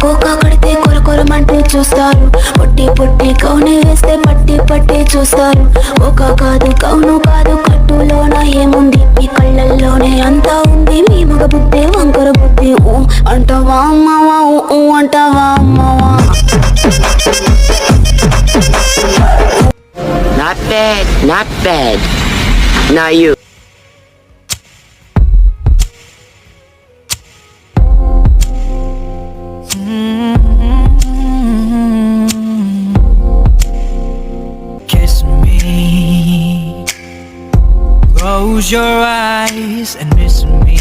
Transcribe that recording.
కోక కడితే కొరకొరమంటూ చూస్తారు. పొట్టి పొట్టి కౌని వేస్తే పట్టి పట్టి చూస్తారు. కోక కాదు కౌను కాదు కట్టులోన ఏముంది, మీ కళ్ళల్లోనే అంతా ఉంది. మీ మగ బుద్ధి వంకర బుద్ధి. ఊ అంటావా అమ్మవా, ఊ అంటావా అమ్మవా. Not bad, not bad. Now you. Kiss me, close your eyes and miss me.